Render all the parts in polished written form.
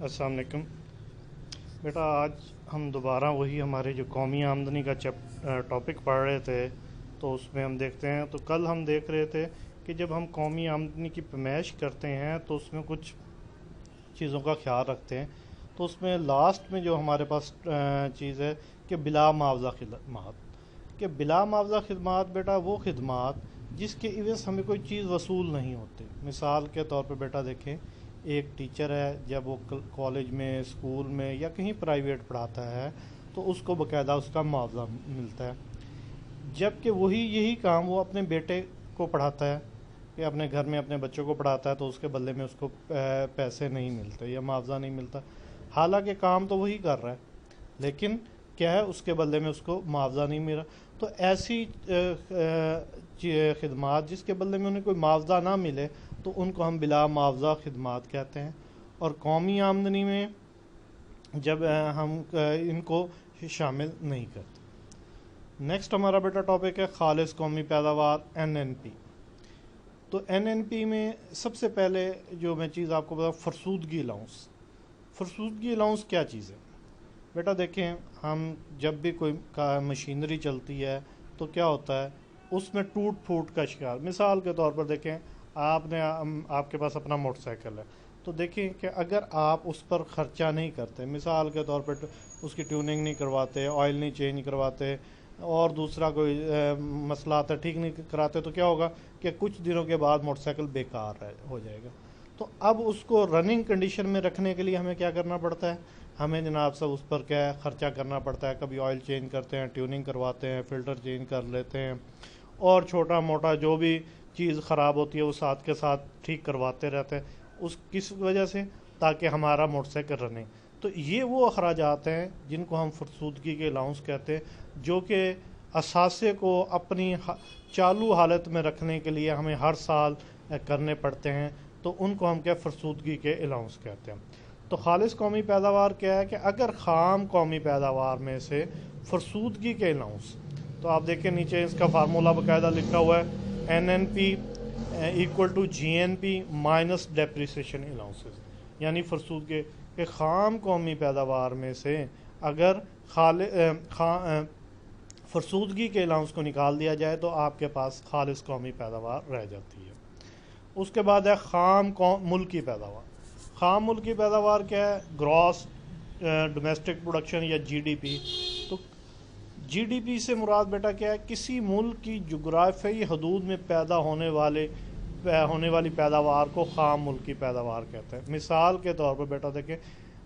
السلام علیکم بیٹا، آج ہم دوبارہ وہی ہمارے جو قومی آمدنی کا ٹاپک پڑھ رہے تھے، تو اس میں ہم دیکھتے ہیں، تو کل ہم دیکھ رہے تھے کہ جب ہم قومی آمدنی کی پیمائش کرتے ہیں تو اس میں کچھ چیزوں کا خیال رکھتے ہیں. تو اس میں لاسٹ میں جو ہمارے پاس چیز ہے کہ بلا معاوضہ خدمات، کہ بلا معاوضہ خدمات بیٹا وہ خدمات جس کے عوض ہمیں کوئی چیز وصول نہیں ہوتی. مثال کے طور پہ بیٹا دیکھیں، ایک ٹیچر ہے، جب وہ کالج میں، اسکول میں یا کہیں پرائیویٹ پڑھاتا ہے تو اس کو باقاعدہ اس کا معاوضہ ملتا ہے. جبکہ یہی کام وہ اپنے بیٹے کو پڑھاتا ہے، کہ اپنے گھر میں اپنے بچوں کو پڑھاتا ہے، تو اس کے بدلے میں اس کو پیسے نہیں ملتے یا معاوضہ نہیں ملتا. حالانکہ کام تو وہی کر رہا ہے، لیکن کیا ہے، اس کے بدلے میں اس کو معاوضہ نہیں ملا. تو ایسی خدمات جس کے بدلے میں انہیں کوئی معاوضہ نہ ملے تو ان کو ہم بلا معاوضہ خدمات کہتے ہیں. اور قومی آمدنی میں جب ہم ان کو شامل نہیں کرتے. نیکسٹ ہمارا بیٹا ٹاپک ہے خالص قومی پیداوار NNP. تو NNP میں سب سے پہلے جو میں چیز آپ کو بتا، فرسودگی الاؤنس. فرسودگی الاؤنس کیا چیز ہے بیٹا؟ دیکھیں، ہم جب بھی کوئی مشینری چلتی ہے تو کیا ہوتا ہے، اس میں ٹوٹ پھوٹ کا شکار. مثال کے طور پر دیکھیں، آپ کے پاس اپنا موٹر سائیکل ہے، تو دیکھیں کہ اگر آپ اس پر خرچہ نہیں کرتے، مثال کے طور پر اس کی ٹیوننگ نہیں کرواتے، آئل نہیں چینج کرواتے، اور دوسرا کوئی مسئلہ آتا ہے ٹھیک نہیں کراتے، تو کیا ہوگا کہ کچھ دنوں کے بعد موٹر سائیکل بیکار ہو جائے گا. تو اب اس کو رننگ کنڈیشن میں رکھنے کے لیے ہمیں کیا کرنا پڑتا ہے؟ ہمیں جناب سے اس پر کیا ہے، خرچہ کرنا پڑتا ہے. کبھی آئل چینج کرتے ہیں، ٹیوننگ کرواتے ہیں، فلٹر چینج کر لیتے ہیں، اور چھوٹا موٹا جو بھی چیز خراب ہوتی ہے وہ ساتھ کے ساتھ ٹھیک کرواتے رہتے ہیں. اس کس وجہ سے؟ تاکہ ہمارا موٹر سائیکل رنے. تو یہ وہ اخراجات ہیں جن کو ہم فرسودگی کے الاؤنس کہتے ہیں، جو کہ اثاثے کو اپنی چالو حالت میں رکھنے کے لیے ہمیں ہر سال کرنے پڑتے ہیں. تو ان کو ہم کیا فرسودگی کے الاؤنس کہتے ہیں. تو خالص قومی پیداوار کیا ہے کہ اگر خام قومی پیداوار میں سے فرسودگی کے الاؤنس، تو آپ دیکھیں نیچے اس کا فارمولا باقاعدہ لکھا ہوا ہے، NNP equal to GNP minus depreciation allowances. یعنی فرسودگی کہ خام قومی پیداوار میں سے اگر فرسودگی کے الاؤنس کو نکال دیا جائے تو آپ کے پاس خالص قومی پیداوار رہ جاتی ہے. اس کے بعد ہے خام ملکی پیداوار. خام ملکی پیداوار کیا ہے؟ گراس ڈومیسٹک پروڈکشن یا GDP. تو GDP سے مراد بیٹا کیا ہے؟ کسی ملک کی جغرافیائی حدود میں پیدا ہونے والی پیداوار کو خام ملکی پیداوار کہتے ہیں. مثال کے طور پر بیٹا دیکھیں،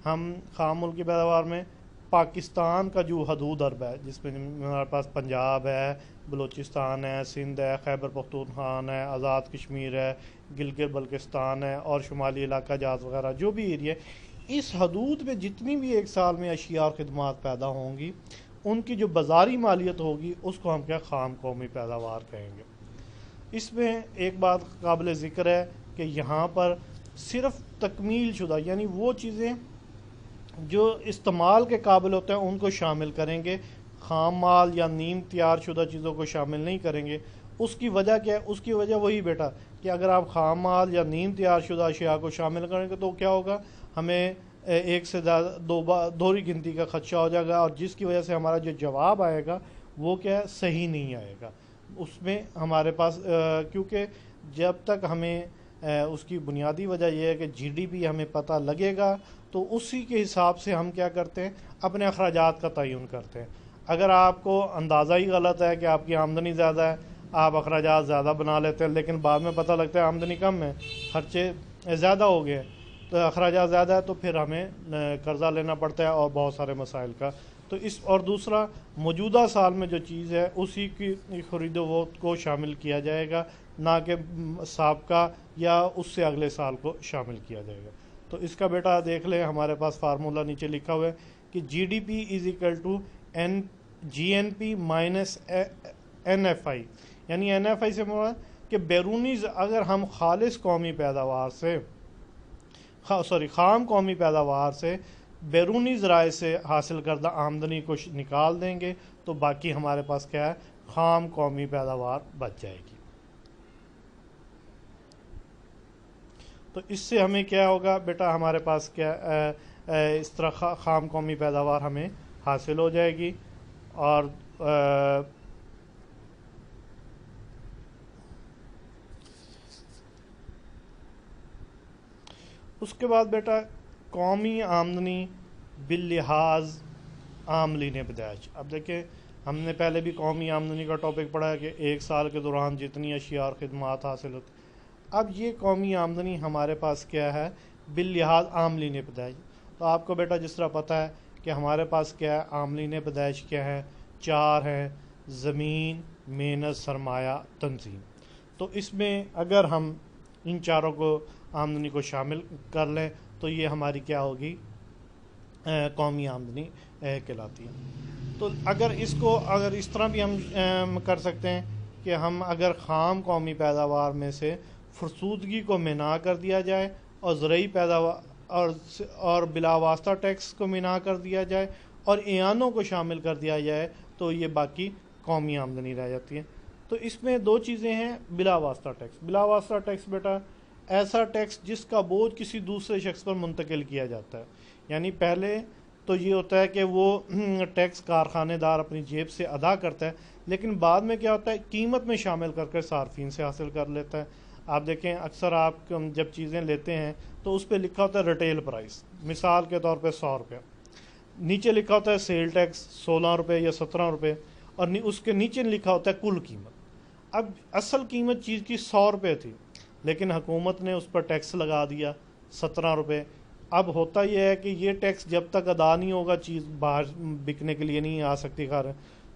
ہم خام ملکی پیداوار میں پاکستان کا جو حدود عرب ہے، جس میں ہمارے پاس پنجاب ہے، بلوچستان ہے، سندھ ہے، خیبر پختونخوا ہے، آزاد کشمیر ہے، گلگت بلتستان ہے، اور شمالی علاقہ جات وغیرہ جو بھی ایریا، اس حدود میں جتنی بھی ایک سال میں اشیاء اور خدمات پیدا ہوں گی، ان کی جو بازاری مالیت ہوگی اس کو ہم کیا خام قومی پیداوار کہیں گے. اس میں ایک بات قابل ذکر ہے کہ یہاں پر صرف تکمیل شدہ، یعنی وہ چیزیں جو استعمال کے قابل ہوتے ہیں ان کو شامل کریں گے، خام مال یا نیم تیار شدہ چیزوں کو شامل نہیں کریں گے. اس کی وجہ کیا ہے؟ اس کی وجہ وہی بیٹا کہ اگر آپ خام مال یا نیم تیار شدہ اشیاء کو شامل کریں گے تو کیا ہوگا، ہمیں ایک سے زیادہ دوہری گنتی کا خدشہ ہو جائے گا، اور جس کی وجہ سے ہمارا جو جواب آئے گا وہ کیا ہے، صحیح نہیں آئے گا. اس میں ہمارے پاس کیونکہ جب تک ہمیں اس کی بنیادی وجہ یہ ہے کہ GDP ہمیں پتہ لگے گا تو اسی کے حساب سے ہم کیا کرتے ہیں، اپنے اخراجات کا تعین کرتے ہیں. اگر آپ کو اندازہ ہی غلط ہے کہ آپ کی آمدنی زیادہ ہے، آپ اخراجات زیادہ بنا لیتے ہیں، لیکن بعد میں پتہ لگتا ہے آمدنی کم ہے، خرچے زیادہ ہو گئے، تو اخراجات زیادہ ہے، تو پھر ہمیں قرضہ لینا پڑتا ہے اور بہت سارے مسائل کا. تو اور دوسرا، موجودہ سال میں جو چیز ہے اسی کی خرید و فروخت کو شامل کیا جائے گا، نہ کہ سابقہ یا اس سے اگلے سال کو شامل کیا جائے گا. تو اس کا بیٹا دیکھ لیں، ہمارے پاس فارمولا نیچے لکھا ہوا ہے کہ GDP is equal to GNP minus NFI. یعنی NFI سے مراد کہ بیرونی، اگر ہم خالص قومی پیداوار سے خام قومی پیداوار سے بیرونی ذرائع سے حاصل کردہ آمدنی کو نکال دیں گے تو باقی ہمارے پاس کیا ہے، خام قومی پیداوار بچ جائے گی. تو اس سے ہمیں کیا ہوگا بیٹا، ہمارے پاس کیا اس طرح خام قومی پیداوار ہمیں حاصل ہو جائے گی. اور اس کے بعد بیٹا قومی آمدنی باللحاظ عاملین پیدائش. اب دیکھیں ہم نے پہلے بھی قومی آمدنی کا ٹاپک پڑھا ہے کہ ایک سال کے دوران جتنی اشیاء اور خدمات حاصل ہوتی. اب یہ قومی آمدنی ہمارے پاس کیا ہے؟ باللحاظ عاملین پیدائش. تو آپ کو بیٹا جس طرح پتہ ہے کہ ہمارے پاس کیا ہے، عاملین پیدائش کیا ہے؟ 4 ہیں: زمین، محنت، سرمایہ، تنظیم. تو اس میں اگر ہم ان چاروں کو آمدنی کو شامل کر لیں تو یہ ہماری کیا ہوگی؟ قومی آمدنی کہلاتی ہے. تو اگر اس طرح بھی ہم کر سکتے ہیں کہ ہم اگر خام قومی پیداوار میں سے فرسودگی کو منع کر دیا جائے اور زرعی پیداوار اور بلا واسطہ ٹیکس کو منع کر دیا جائے اور اعانوں کو شامل کر دیا جائے تو یہ باقی قومی آمدنی رہ جاتی ہے. تو اس میں 2 چیزیں ہیں: بلا واسطہ ٹیکس. بلا واسطہ ٹیکس بیٹا ایسا ٹیکس جس کا بوجھ کسی دوسرے شخص پر منتقل کیا جاتا ہے. یعنی پہلے تو یہ ہوتا ہے کہ وہ ٹیکس کارخانے دار اپنی جیب سے ادا کرتا ہے، لیکن بعد میں کیا ہوتا ہے؟ قیمت میں شامل کر کے صارفین سے حاصل کر لیتا ہے. آپ دیکھیں اکثر آپ جب چیزیں لیتے ہیں تو اس پہ لکھا ہوتا ہے ریٹیل پرائس، مثال کے طور پہ 100 روپے، نیچے لکھا ہوتا ہے سیل ٹیکس 16 روپے یا 17 روپے، اور اس کے نیچے لکھا ہوتا ہے کل قیمت. اب اصل قیمت چیز کی 100 روپے تھی، لیکن حکومت نے اس پر ٹیکس لگا دیا 17 روپے. اب ہوتا یہ ہے کہ یہ ٹیکس جب تک ادا نہیں ہوگا چیز باہر بکنے کے لیے نہیں آ سکتی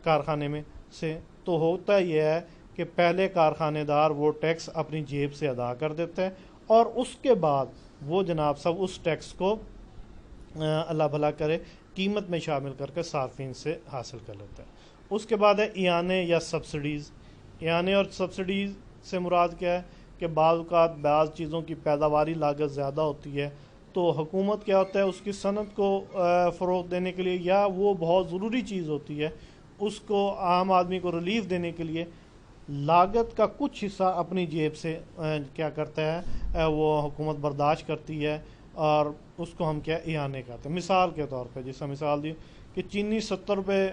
کارخانے میں سے. تو ہوتا یہ ہے کہ پہلے کارخانے دار وہ ٹیکس اپنی جیب سے ادا کر دیتا ہے اور اس کے بعد وہ جناب صاحب اس ٹیکس کو اللہ بھلا کرے قیمت میں شامل کر کے صارفین سے حاصل کر لیتا ہے. اس کے بعد ہے اعانے یا سبسڈیز. اعانے اور سبسڈیز سے مراد کیا ہے کہ بعض اوقات بعض چیزوں کی پیداواری لاگت زیادہ ہوتی ہے تو حکومت کیا ہوتا ہے اس کی صنعت کو فروغ دینے کے لیے، یا وہ بہت ضروری چیز ہوتی ہے اس کو عام آدمی کو ریلیف دینے کے لیے لاگت کا کچھ حصہ اپنی جیب سے کیا کرتا ہے وہ حکومت برداشت کرتی ہے، اور اس کو ہم کیا اعانے کہتے ہیں. مثال کے طور پہ جیسا مثال دی کہ چینی 70 روپے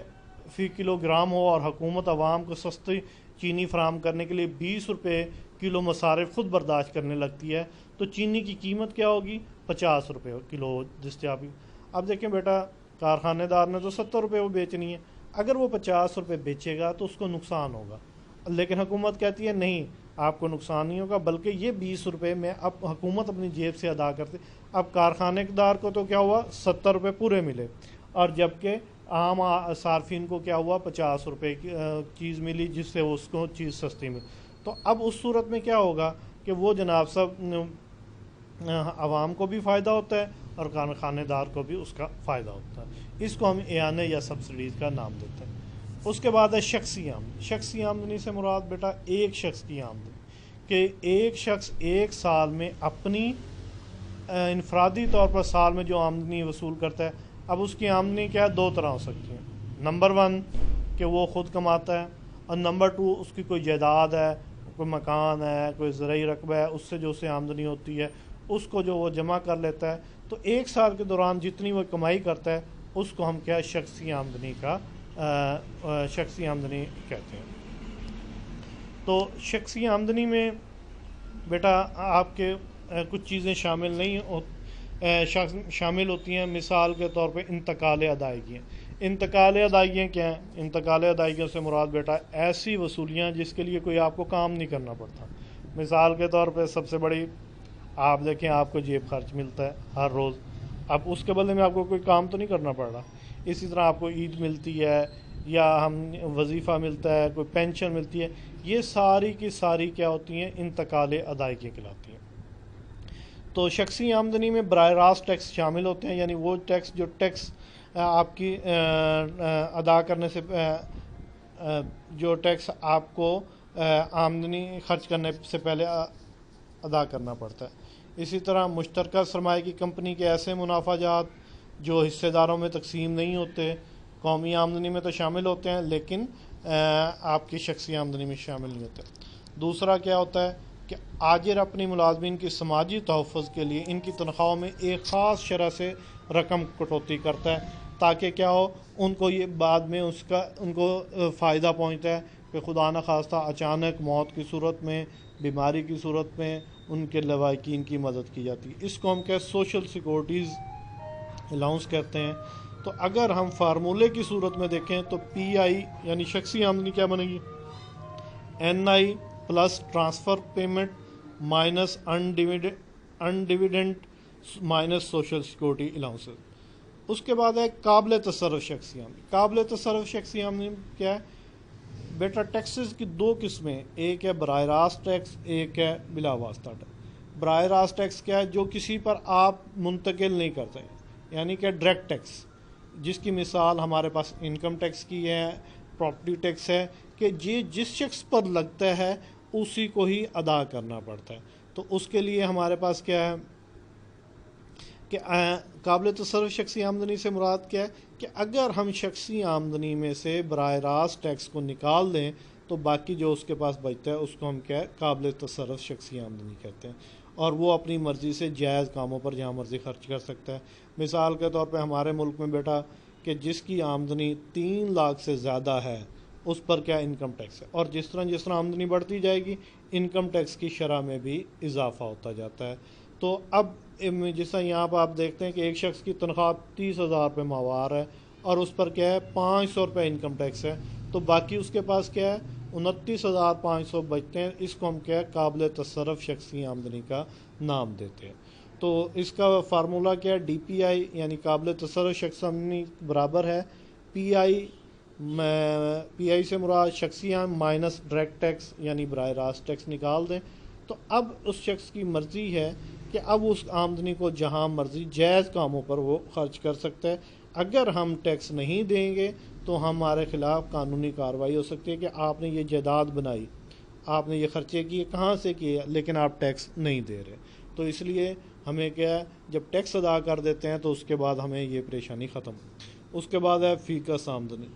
فی کلو گرام ہو اور حکومت عوام کو سستی چینی فراہم کرنے کے لیے 20 روپے کلو مصارف خود برداشت کرنے لگتی ہے، تو چینی کی قیمت کیا ہوگی؟ 50 روپے کلو دستیابی. اب دیکھیں بیٹا کارخانے دار نے تو 70 روپے وہ بیچنی ہے، اگر وہ 50 روپے بیچے گا تو اس کو نقصان ہوگا، لیکن حکومت کہتی ہے نہیں، آپ کو نقصان نہیں ہوگا، بلکہ یہ 20 روپے میں اب حکومت اپنی جیب سے ادا کرتے. اب کارخانے دار کو تو کیا ہوا؟ 70 روپے پورے ملے، اور جبکہ عام صارفین کو کیا ہوا؟ 50 روپے کی چیز ملی جس سے اس کو چیز سستی ملی. تو اب اس صورت میں کیا ہوگا کہ وہ جناب صاحب عوام کو بھی فائدہ ہوتا ہے اور کارخانے دار کو بھی اس کا فائدہ ہوتا ہے. اس کو ہم اعانے یا سبسڈیز کا نام دیتے ہیں. اس کے بعد ہے شخصی آمدنی. شخصی آمدنی سے مراد بیٹا ایک شخص کی آمدنی، کہ ایک شخص ایک سال میں اپنی انفرادی طور پر سال میں جو آمدنی وصول کرتا ہے. اب اس کی آمدنی کیا ہے؟ 2 طرح ہو سکتی ہے. نمبر 1 کہ وہ خود کماتا ہے، اور نمبر 2 اس کی کوئی جائیداد ہے، کوئی مکان ہے، کوئی زرعی رقبہ ہے، اس سے جو اسے آمدنی ہوتی ہے اس کو جو وہ جمع کر لیتا ہے. تو ایک سال کے دوران جتنی وہ کمائی کرتا ہے اس کو ہم کیا شخصی آمدنی کہتے ہیں. تو شخصی آمدنی میں بیٹا آپ کے کچھ چیزیں شامل ہوتی ہیں. مثال کے طور پہ انتقال ادائیگیاں. انتقال ادائیگیاں کیا ہیں؟ انتقال ادائیگیوں سے مراد بیٹا ایسی وصولیاں جس کے لیے کوئی آپ کو کام نہیں کرنا پڑتا. مثال کے طور پہ سب سے بڑی آپ دیکھیں آپ کو جیب خرچ ملتا ہے ہر روز، اب اس کے بدلے میں آپ کو کوئی کام تو نہیں کرنا پڑ رہا. اسی طرح آپ کو عید ملتی ہے یا ہم وظیفہ ملتا ہے، کوئی پینشن ملتی ہے، یہ ساری کی ساری کیا ہوتی ہیں؟ انتقال ادائیگی کہلاتی ہیں. تو شخصی آمدنی میں براہ راست ٹیکس شامل ہوتے ہیں، یعنی وہ ٹیکس جو ٹیکس آپ کی ادا کرنے سے جو ٹیکس آپ کو آمدنی خرچ کرنے سے پہلے ادا کرنا پڑتا ہے. اسی طرح مشترکہ سرمایہ کی کمپنی کے ایسے منافع جات جو حصے داروں میں تقسیم نہیں ہوتے قومی آمدنی میں تو شامل ہوتے ہیں لیکن آپ کی شخصی آمدنی میں شامل نہیں ہوتے. دوسرا کیا ہوتا ہے؟ کہ آجر اپنی ملازمین کی سماجی تحفظ کے لیے ان کی تنخواہوں میں ایک خاص شرح سے رقم کٹوتی کرتا ہے، تاکہ کیا ہو، ان کو یہ بعد میں ان کو فائدہ پہنچتا ہے کہ خدا نخواستہ اچانک موت کی صورت میں، بیماری کی صورت میں ان کے لواحقین کی مدد کی جاتی ہے۔ اس کو ہم کیا سوشل سیکورٹیز الاؤنس کہتے ہیں۔ تو اگر ہم فارمولے کی صورت میں دیکھیں تو پی آئی یعنی شخصی آمدنی کیا بنے گی؟ N I plus transfer payment minus انڈیویڈنٹ مائنس سوشل سیکورٹی الاؤنسز۔ اس کے بعد ہے قابل تصرف شخصی آمدنی۔ قابل تصرف شخصی آمدنی کیا ہے؟ بیٹا ٹیکسز کی دو قسمیں، ایک ہے براہ راست ٹیکس، ایک ہے بلا واسطہ ٹیکس۔ براہ راست ٹیکس کیا ہے؟ جو کسی پر آپ منتقل نہیں کرتے، یعنی کہ ڈائریکٹ ٹیکس، جس کی مثال ہمارے پاس انکم ٹیکس کی ہے، پراپرٹی ٹیکس ہے، کہ یہ جس شخص پر لگتا ہے اسی کو ہی ادا کرنا پڑتا ہے۔ تو اس کے لیے ہمارے پاس کیا ہے کہ قابل تصرف شخصی آمدنی سے مراد کیا ہے کہ اگر ہم شخصی آمدنی میں سے براہ راست ٹیکس کو نکال دیں تو باقی جو اس کے پاس بچتا ہے اس کو ہم کیا ہے قابل تصرف شخصی آمدنی کہتے ہیں، اور وہ اپنی مرضی سے جائز کاموں پر جہاں مرضی خرچ کر سکتا ہے۔ مثال کے طور پہ ہمارے ملک میں بیٹا کہ جس کی آمدنی 3 لاکھ سے زیادہ ہے اس پر کیا انکم ٹیکس ہے، اور جس طرح آمدنی بڑھتی جائے گی انکم ٹیکس کی شرح میں بھی اضافہ ہوتا جاتا ہے۔ تو اب جس طرح یہاں پہ آپ دیکھتے ہیں کہ ایک شخص کی تنخواہ 30,000 روپے ماہوار ہے اور اس پر کیا ہے 500 روپے انکم ٹیکس ہے، تو باقی اس کے پاس کیا ہے 29,500 بچتے ہیں۔ اس کو ہم کیا ہے قابل تصرف شخصی آمدنی کا نام دیتے ہیں۔ تو اس کا فارمولہ کیا ہے؟ ڈی پی آئی یعنی قابل تصرف شخصی آمدنی برابر ہے پی آئی سے مراد شخصی آمدنی مائنس ڈائریکٹ ٹیکس یعنی براہ راست ٹیکس نکال دیں۔ تو اب اس شخص کی مرضی ہے کہ اب اس آمدنی کو جہاں مرضی جائز کاموں پر وہ خرچ کر سکتا ہے۔ اگر ہم ٹیکس نہیں دیں گے تو ہمارے خلاف قانونی کارروائی ہو سکتی ہے کہ آپ نے یہ جائیداد بنائی، آپ نے یہ خرچے کیے، کہاں سے کیے، لیکن آپ ٹیکس نہیں دے رہے۔ تو اس لیے ہمیں کیا ہے جب ٹیکس ادا کر دیتے ہیں تو اس کے بعد ہمیں یہ پریشانی ختم۔ اس کے بعد ہے فیکس آمدنی۔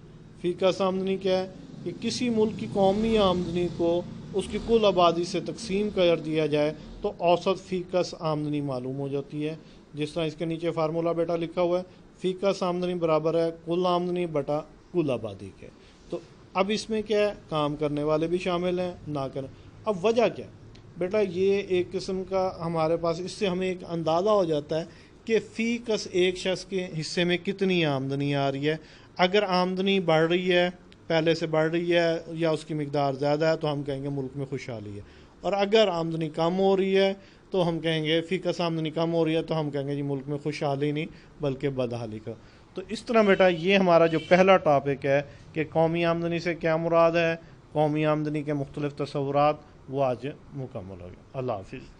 فیکس آمدنی کیا ہے کہ کسی ملک کی قومی آمدنی کو اس کی کل آبادی سے تقسیم کر دیا جائے تو اوسط فیکس آمدنی معلوم ہو جاتی ہے۔ جس طرح اس کے نیچے فارمولہ بیٹا لکھا ہوا ہے، فیکس آمدنی برابر ہے کل آمدنی بٹا کل آبادی کے۔ تو اب اس میں کیا ہے کام کرنے والے بھی شامل ہیں، نہ کریں۔ اب وجہ کیا ہے بیٹا؟ یہ ایک قسم کا ہمارے پاس اس سے ہمیں ایک اندازہ ہو جاتا ہے کہ فی کس ایک شخص کے حصے میں کتنی آمدنی آ رہی ہے۔ اگر آمدنی بڑھ رہی ہے، پہلے سے بڑھ رہی ہے یا اس کی مقدار زیادہ ہے تو ہم کہیں گے ملک میں خوشحالی ہے، اور اگر آمدنی کم ہو رہی ہے تو ہم کہیں گے فی کس آمدنی کم ہو رہی ہے تو ہم کہیں گے جی ملک میں خوشحالی نہیں بلکہ بدحالی کا۔ تو اس طرح بیٹا یہ ہمارا جو پہلا ٹاپک ہے کہ قومی آمدنی سے کیا مراد ہے، قومی آمدنی کے مختلف تصورات، وہ آج مکمل ہو گیا۔ اللہ حافظ۔